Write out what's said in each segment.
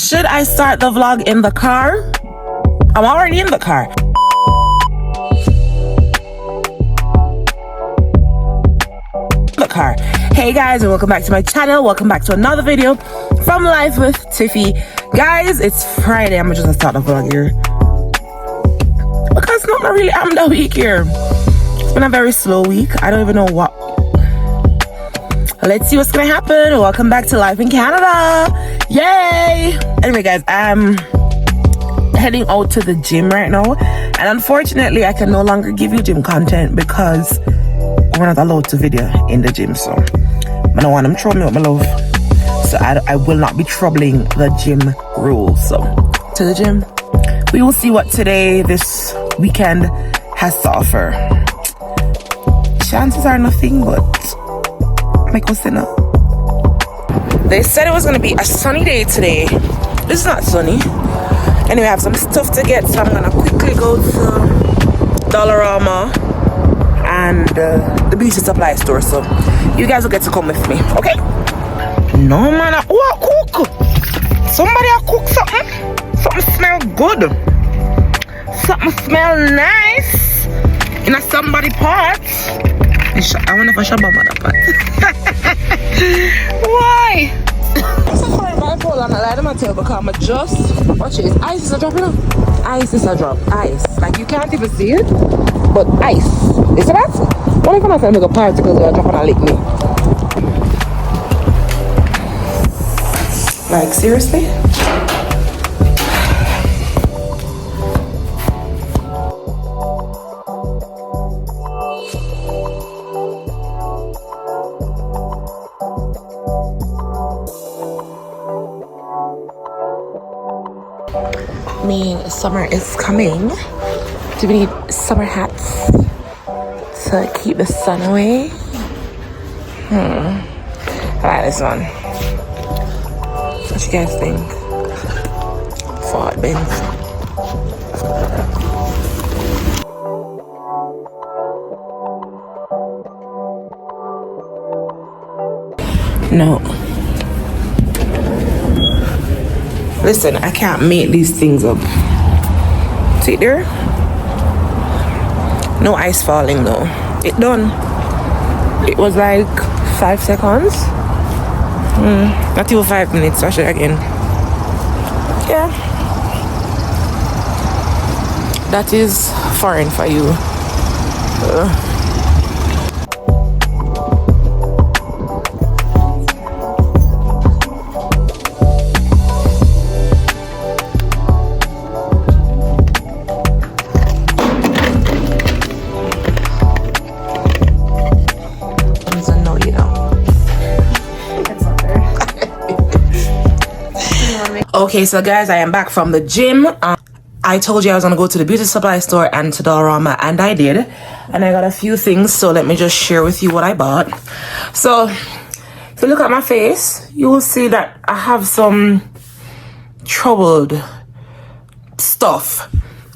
Should I start the vlog in the car? I'm already in the car. Hey guys, and welcome back to my channel. Welcome back to another video from Life with Tiffy. Guys, it's Friday. I'm just gonna start the vlog here because not really I'm the week here. It's been a very slow week. I don't even know what. Let's see what's gonna happen. Welcome back to life in Canada. Yay! Anyway guys, I'm heading out to the gym right now, and unfortunately I can no longer give you gym content because we're not allowed to video in the gym. So I don't want them trouble me with my love, so I will not be troubling the gym rules. So to the gym, we will see what this weekend has to offer. Chances are nothing, but make us know. They said it was going to be a sunny day today. This is not sunny. Anyway, I have some stuff to get, so I'm going to quickly go to Dollarama and the beauty supply store. So you guys will get to come with me, okay? No man, who cook? Somebody cook something. Something smell good. Something smell nice in a somebody pot. I wonder if I should buy my pot. Why? I'm so far bipolar and I lie to my tail because I'm just watch it. Ice is a drop, you know? Ice is a drop. Ice. Like you can't even see it, but ice. You see that? What if I'm going to particles are dropping and lick me? Like seriously? Summer is coming. Do we need summer hats to keep the sun away? I like this one. What you guys think? Ford Benz. No. Listen, I can't make these things up. See there? No ice falling though. It done. It was like 5 seconds. Not even 5 minutes. Watch it again. Yeah. That is foreign for you. Okay, so guys, I am back from the gym. I told you I was gonna go to the beauty supply store and to Dollarama, and I did. And I got a few things, so let me just share with you what I bought. So, if you look at my face, you will see that I have some troubled stuff.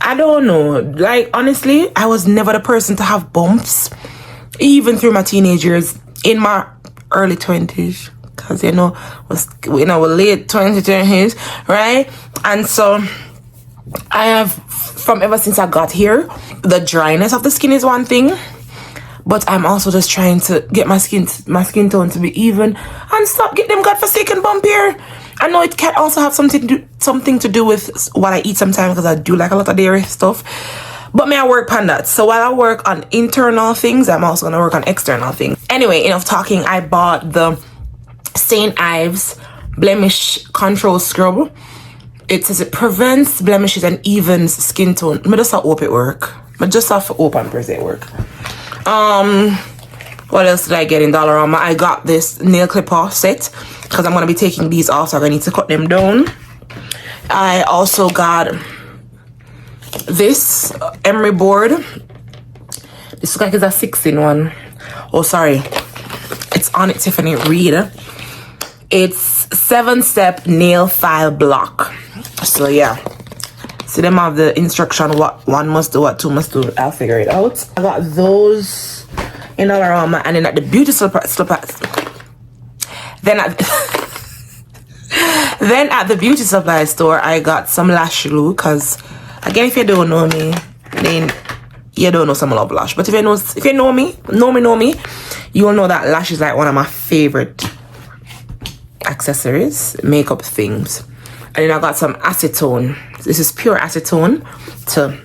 I don't know. Like, honestly, I was never the person to have bumps, even through my teenage years, in my early 20s. Because we're late 20s, right? And so I have, from ever since I got here, the dryness of the skin is one thing, but I'm also just trying to get my skin tone to be even and stop getting them godforsaken bump here. I know it can also have something to do with what I eat sometimes, because I do like a lot of dairy stuff. But may I work on that. So while I work on internal things, I'm also gonna work on external things. Anyway, enough talking. I bought the St. Ives blemish control scrub. It says it prevents blemishes and evens skin tone. I just hope it work. I just have to open per se work. What else did I get in Dollarama? I got this nail clipper set because I'm gonna be taking these off, so I need to cut them down. I also got this emery board. This looks like it's a 6-in-1. Oh, sorry. It's on it, Tiffany. Read. It's 7-step nail file block. So yeah, see them have the instruction what 1 must do, what 2 must do. I'll figure it out. I got those in Dollarama, and then at the beauty supply. Then Then at the beauty supply store, I got some lash glue because, again, if you don't know me, then you don't know some love lash. But if you know me, you'll know that lash is like one of my favorite accessories, makeup things. And then I got some acetone. This is pure acetone to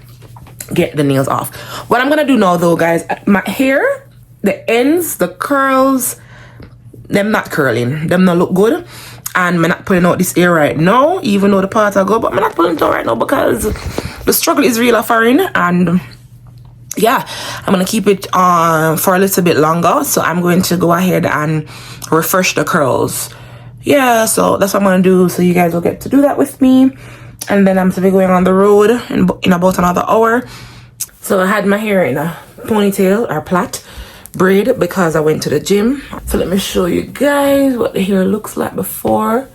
get the nails off. What I'm gonna do now though, guys, my hair, the ends, the curls, them not curling, them not look good. And I'm not pulling out this hair right now, even though the parts are good, but I'm not pulling it out right now because the struggle is real foreign. And yeah, I'm gonna keep it on for a little bit longer. So I'm going to go ahead and refresh the curls. Yeah, so that's what I'm gonna do. So you guys will get to do that with me. And then I'm to be going on the road in about another hour. So I had my hair in a ponytail or plait braid because I went to the gym. So let me show you guys what the hair looks like before.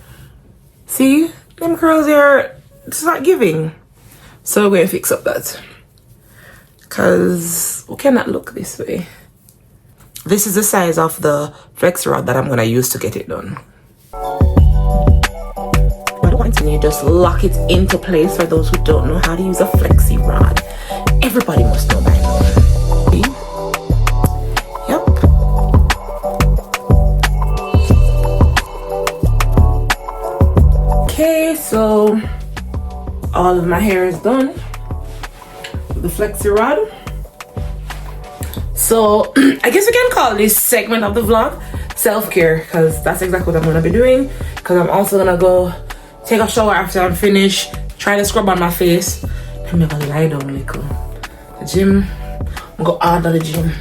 See, them curls here, it's not giving. So we're gonna fix up that because we cannot look this way. This is the size of the flex rod that I'm gonna use to get it done. And you just lock it into place. For those who don't know how to use a flexi rod, everybody must know by now. See? Yep. Okay, so all of my hair is done with the flexi rod. So I guess we can call this segment of the vlog self-care, because that's exactly what I'm gonna be doing. Because I'm also gonna go take a shower after I'm finished, try to scrub on my face. I'm gonna lie down a little. The gym, I'm gonna go hard on the gym.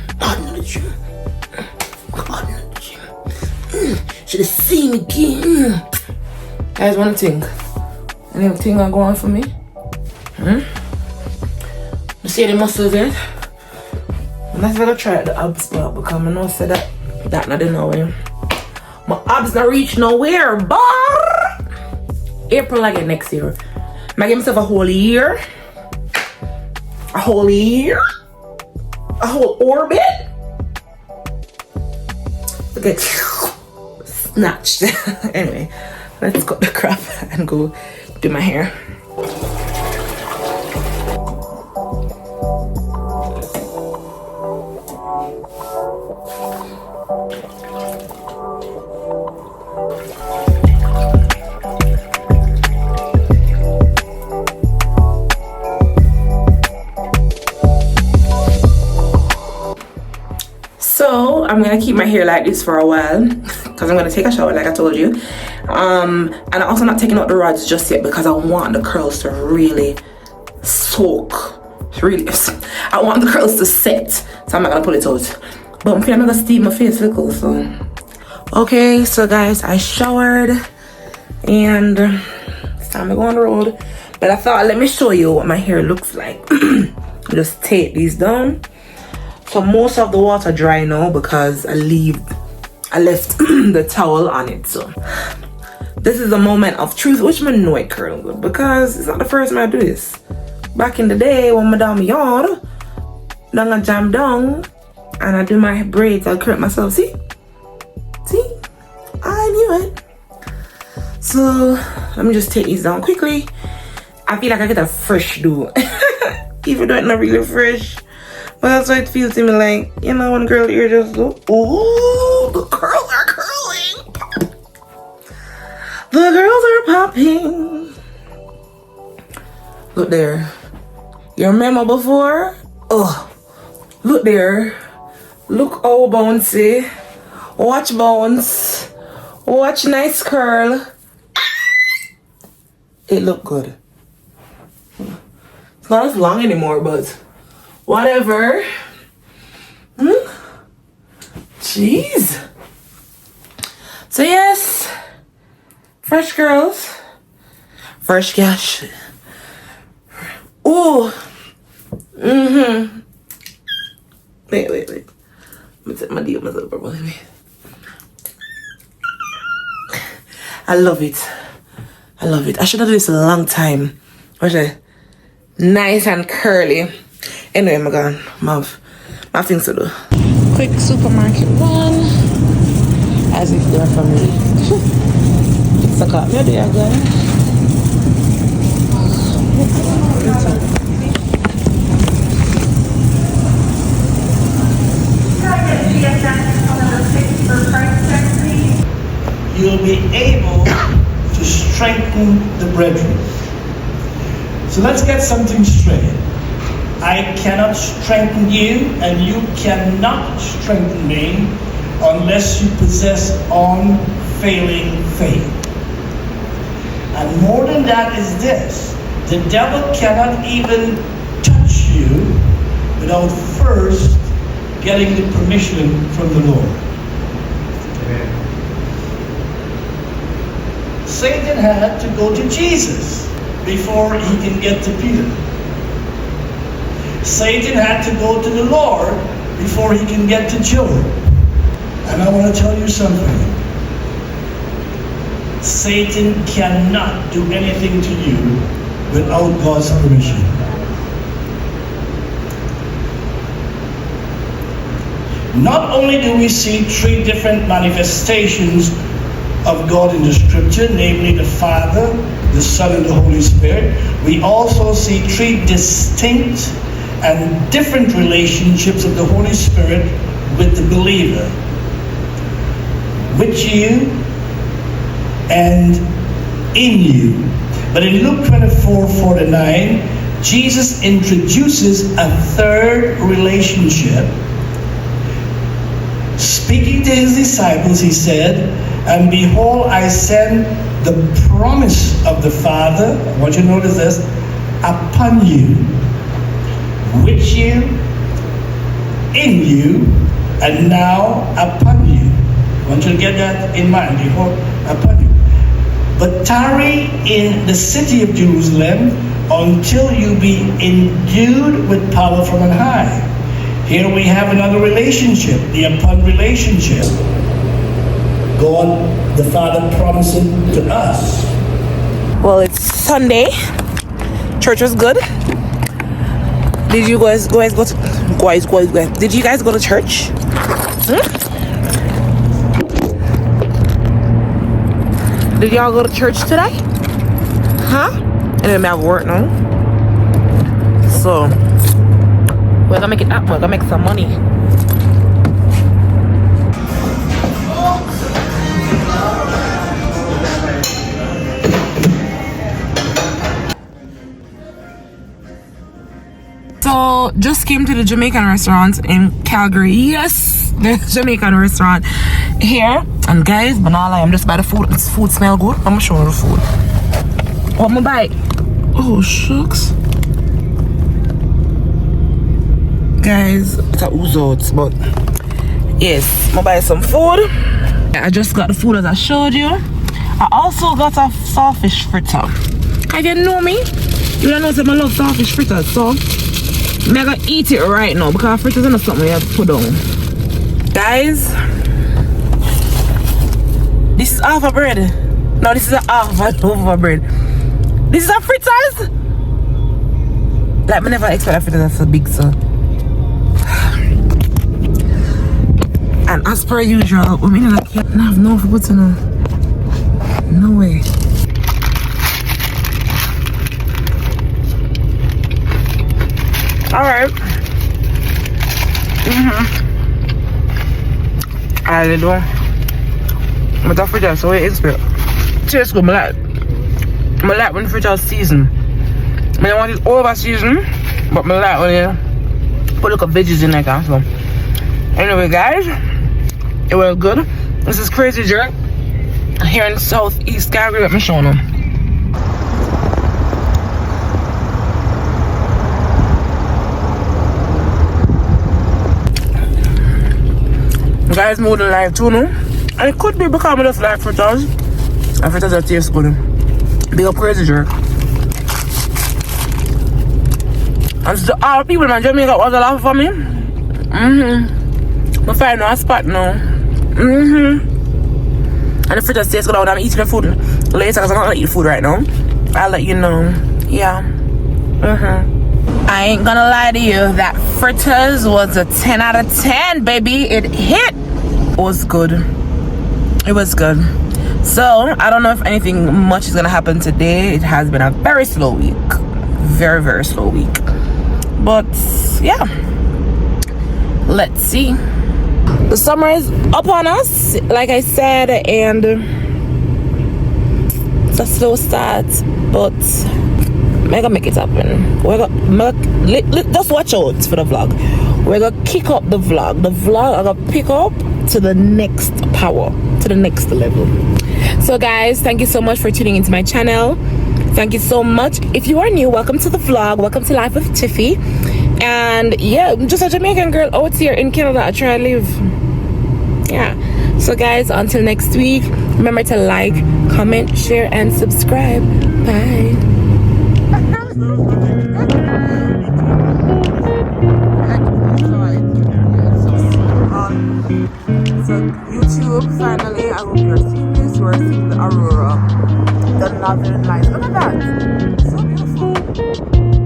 Should have seen me again. Guys, one thing. Anything that go on for me? You see the muscles there? I'm not gonna try the abs part because I know say that not in nowhere. My abs not reach nowhere, but April again next year. I give myself a whole year. A whole year? A whole orbit? Okay. Snatched. Anyway, let's cut the crap and go do my hair. So I'm gonna keep my hair like this for a while because I'm gonna take a shower like I told you. And I'm also not taking out the rods just yet because I want the curls to really soak. I want the curls to set, so I'm not gonna pull it out. But I'm gonna steam my face little, so. Okay, so guys, I showered and it's time to go on the road. But I thought, let me show you what my hair looks like. Just tape these down. So most of the water dry now because I left the towel on it. So this is a moment of truth, which I know it curl good because it's not the first time I do this. Back in the day when my damn yard, then I jam down and I do my braids, I curl myself. See, I knew it. So let me just take these down quickly. I feel like I get a fresh do, even though it's not really fresh. But that's what it feels to me like, you know, when a girl ear just go, ooh, the curls are curling. The girls are popping. Look there. You remember before? Oh, look there. Look how bouncy. Watch bounce. Watch nice curl. It look good. It's not as long anymore, but whatever. Jeez. So yes, fresh girls, fresh cash. Ooh. Wait. Let me set my deal myself properly. I love it. I should have done this a long time. Watch it. Nice and curly. Anyway, my God, I have things to do. Quick supermarket run. As if they're from me. Saka. Yeah, they are going. You'll be able to strengthen the brethren. So let's get something straight. I cannot strengthen you, and you cannot strengthen me unless you possess unfailing faith. And more than that is this: the devil cannot even touch you without first getting the permission from the Lord. Satan had to go to Jesus before he can get to Peter. Satan had to go to the Lord before he can get to Job. And I want to tell you something. Satan cannot do anything to you without God's permission. Not only do we see three different manifestations of God in the scripture, namely the Father, the Son, and the Holy Spirit, we also see three distinct and different relationships of the Holy Spirit with the believer. With you and in you. But in Luke 24:49, Jesus introduces a third relationship. Speaking to his disciples, he said, "And behold, I send the promise of the Father," I want you to notice this, "upon you, with you, in you, and now upon you." I want you to get that in mind. Behold, upon you. "But tarry in the city of Jerusalem until you be endued with power from on high." Here we have another relationship, the upon relationship. God the Father promising to us. Well, it's Sunday. Church was good. Did you guys go to Did you guys go to church? Did y'all go to church today? Huh? And then I have work now. So we're gonna make it up. We're gonna make some money. So just came to the Jamaican restaurant in Calgary. Yes, there's a Jamaican restaurant here. And guys, but not lie, I'm just by the food. This food smell good. I'm gonna show you the food. What am I buy? Oh shucks. Guys, it's a ooze out, but yes, I'm gonna buy some food. I just got the food as I showed you. I also got a saltfish fritter. If you know me, you don't know that I love saltfish fritters, so I'm gonna eat it right now because fritters are not something you have to put down. Guys, this is half a bread. No, this is a half a loaf of bread. This is a fritters. Like, I never expect a fritters that's so big, so. And as per usual, I mean, I can't have no food to know. No way. Alright. I don't know. But that fritter so it is good. Cheers, good. I like when fritter season. I don't want it over season, but I like when you put a veggies in there. So anyway, guys, it was good. This is Crazy Jerk here in Southeast Calgary. Let me show them. Guys, more than like too, no? And it could be because I just like fritters. And fritters that taste good. Big up Crazy Jerk. And so all people in Jamaica was a laugh for me. I find a spot now. And the fritters taste good out. I'm eating the food later because I'm not gonna eat food right now. I'll let you know. Yeah. I ain't gonna lie to you, that fritters was a 10 out of 10, baby. It hit. It was good. It was good. So I don't know if anything much is gonna happen today. It has been a very slow week, very, very slow week, but yeah, let's see. The summer is upon us, like I said, and it's a slow start, but we're gonna make it happen. Just watch out for the vlog. We're gonna kick up the vlog. The vlog are gonna pick up to the next power, to the next level. So guys, thank you so much for tuning into my channel. Thank you so much. If you are new, welcome to the vlog. Welcome to Life with Tiffy. And yeah, I'm just a Jamaican girl out here in Canada. I try to live. Yeah. So guys, until next week, remember to like, comment, share, and subscribe. Bye. So YouTube, finally, I hope you're seeing this. You're seeing the aurora, the northern lights. Look at that, so beautiful.